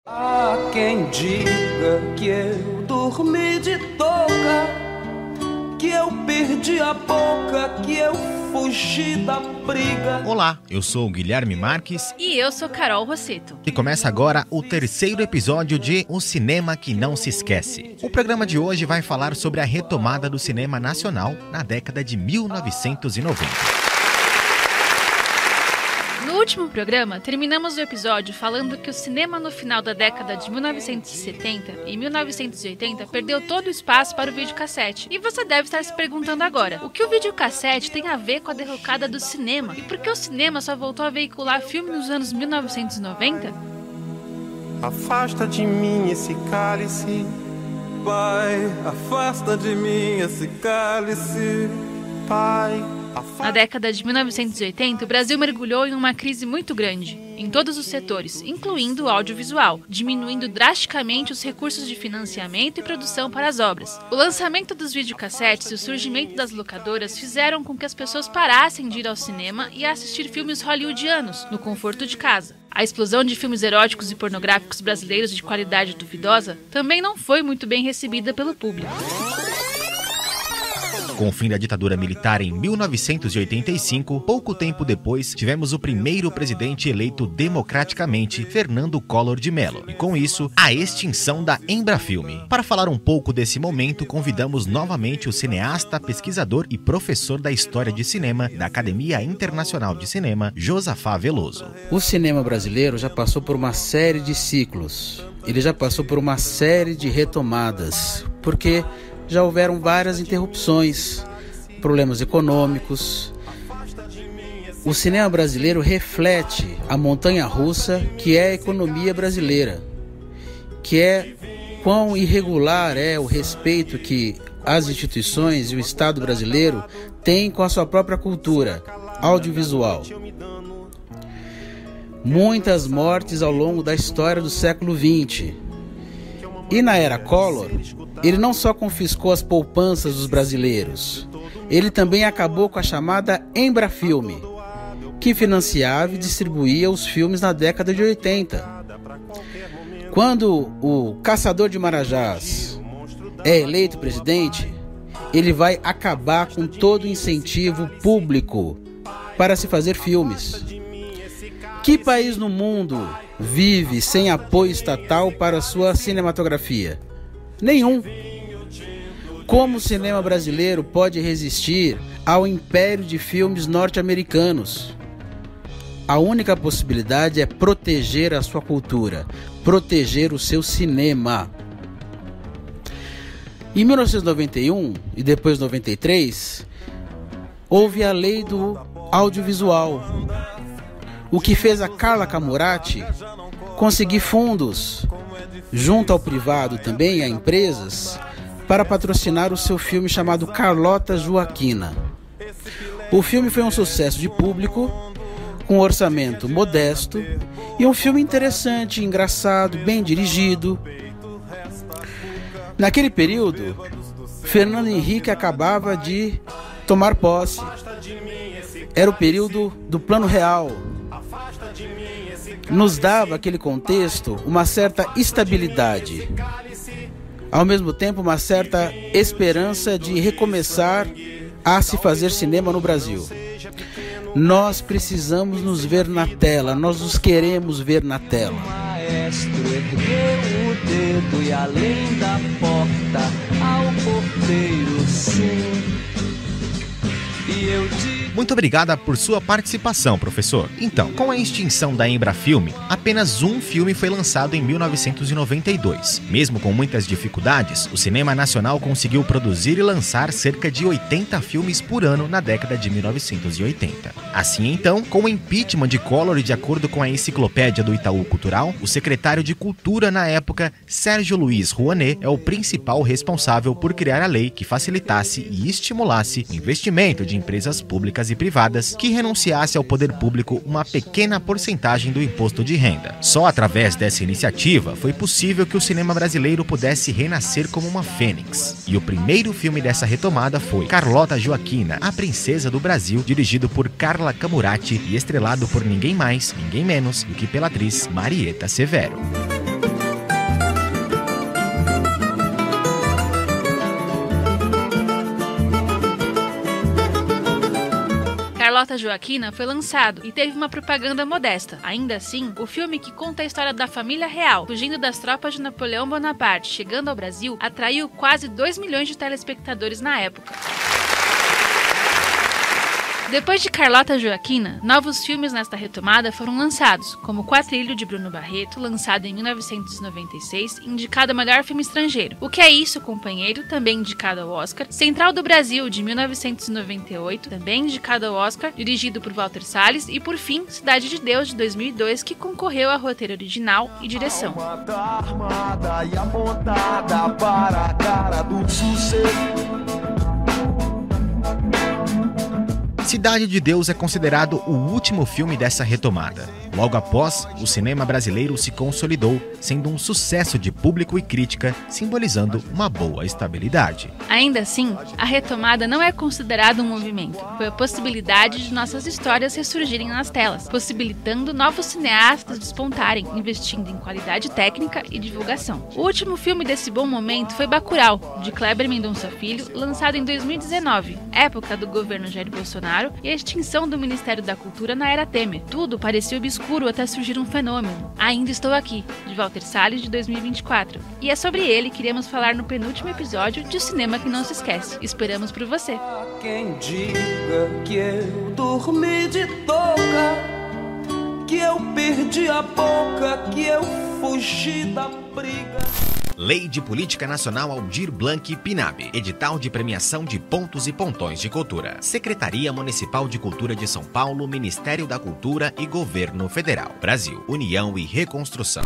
Há quem diga que eu dormi de touca, que eu perdi a boca, que eu fugi da briga. Olá, eu sou o Guilherme Marques e eu sou Carol Rosseto. E começa agora o terceiro episódio de O Cinema que Não Se Esquece. O programa de hoje vai falar sobre a retomada do cinema nacional na década de 1990. No último programa, terminamos o episódio falando que o cinema no final da década de 1970 e 1980 perdeu todo o espaço para o videocassete. E você deve estar se perguntando agora, o que o videocassete tem a ver com a derrocada do cinema? E por que o cinema só voltou a veicular filmes nos anos 1990? Afasta de mim esse cálice, Pai, afasta de mim esse cálice, Pai. Na década de 1980, o Brasil mergulhou em uma crise muito grande, em todos os setores, incluindo o audiovisual, diminuindo drasticamente os recursos de financiamento e produção para as obras. O lançamento dos videocassetes e o surgimento das locadoras fizeram com que as pessoas parassem de ir ao cinema e assistir filmes hollywoodianos, no conforto de casa. A explosão de filmes eróticos e pornográficos brasileiros de qualidade duvidosa também não foi muito bem recebida pelo público. Com o fim da ditadura militar em 1985, pouco tempo depois, tivemos o primeiro presidente eleito democraticamente, Fernando Collor de Mello, e com isso, a extinção da Embrafilme. Para falar um pouco desse momento, convidamos novamente o cineasta, pesquisador e professor da História de Cinema da Academia Internacional de Cinema, Josafá Veloso. O cinema brasileiro já passou por uma série de ciclos, ele já passou por uma série de retomadas, porque já houveram várias interrupções, problemas econômicos. O cinema brasileiro reflete a montanha-russa que é a economia brasileira, que é quão irregular é o respeito que as instituições e o Estado brasileiro têm com a sua própria cultura audiovisual. Muitas mortes ao longo da história do século XX. E na era Collor, ele não só confiscou as poupanças dos brasileiros, ele também acabou com a chamada Embrafilme, que financiava e distribuía os filmes na década de 80. Quando o Caçador de Marajás é eleito presidente, ele vai acabar com todo o incentivo público para se fazer filmes. Que país no mundo vive sem apoio estatal para sua cinematografia? Nenhum. Como o cinema brasileiro pode resistir ao império de filmes norte-americanos? A única possibilidade é proteger a sua cultura, proteger o seu cinema. Em 1991 e depois 93, houve a lei do audiovisual, o que fez a Carla Camurati conseguir fundos, junto ao privado também, a empresas, para patrocinar o seu filme chamado Carlota Joaquina. O filme foi um sucesso de público, com um orçamento modesto, e um filme interessante, engraçado, bem dirigido. Naquele período, Fernando Henrique acabava de tomar posse. Era o período do Plano Real. Nos dava aquele contexto uma certa estabilidade, ao mesmo tempo uma certa esperança de recomeçar a se fazer cinema no Brasil. Nós precisamos nos ver na tela, nós nos queremos ver na tela. O maestro ergueu o dedo e além da porta ao porteiro sim. E eu disse: Muito obrigada por sua participação, professor. Então, com a extinção da Embrafilme, apenas um filme foi lançado em 1992. Mesmo com muitas dificuldades, o cinema nacional conseguiu produzir e lançar cerca de 80 filmes por ano na década de 1980. Assim então, com o impeachment de Collor e de acordo com a enciclopédia do Itaú Cultural, o secretário de Cultura na época, Sérgio Luiz Rouanet, é o principal responsável por criar a lei que facilitasse e estimulasse o investimento de empresas públicas e privadas que renunciasse ao poder público uma pequena porcentagem do imposto de renda. Só através dessa iniciativa foi possível que o cinema brasileiro pudesse renascer como uma fênix. E o primeiro filme dessa retomada foi Carlota Joaquina, a Princesa do Brasil, dirigido por Carla Camurati e estrelado por ninguém mais, ninguém menos do que pela atriz Marieta Severo. Carlota Joaquina foi lançado e teve uma propaganda modesta. Ainda assim, o filme, que conta a história da família real fugindo das tropas de Napoleão Bonaparte chegando ao Brasil, atraiu quase 2 milhões de telespectadores na época. Depois de Carlota Joaquina, novos filmes nesta retomada foram lançados, como Quatrilho, de Bruno Barreto, lançado em 1996, indicado a melhor filme estrangeiro. O Que é Isso, Companheiro, também indicado ao Oscar. Central do Brasil, de 1998, também indicado ao Oscar, dirigido por Walter Salles. E, por fim, Cidade de Deus, de 2002, que concorreu a roteiro original e direção. Armada e apontada para a cara do sossego. Cidade de Deus é considerado o último filme dessa retomada. Logo após, o cinema brasileiro se consolidou, sendo um sucesso de público e crítica, simbolizando uma boa estabilidade. Ainda assim, a retomada não é considerada um movimento. Foi a possibilidade de nossas histórias ressurgirem nas telas, possibilitando novos cineastas despontarem, investindo em qualidade técnica e divulgação. O último filme desse bom momento foi Bacurau, de Kleber Mendonça Filho, lançado em 2019, época do governo Jair Bolsonaro e a extinção do Ministério da Cultura na era Temer. Tudo parecia obscuro até surgir um fenômeno. Ainda Estou Aqui, de Walter Salles, de 2024. E é sobre ele que iremos falar no penúltimo episódio de Cinema que Não Se Esquece. Esperamos por você. Quem diga que eu dormi de touca, que eu perdi a boca, que eu fugi da briga. Lei de Política Nacional Aldir Blanc Pinab. Edital de premiação de pontos e pontões de cultura. Secretaria Municipal de Cultura de São Paulo, Ministério da Cultura e Governo Federal. Brasil, União e Reconstrução.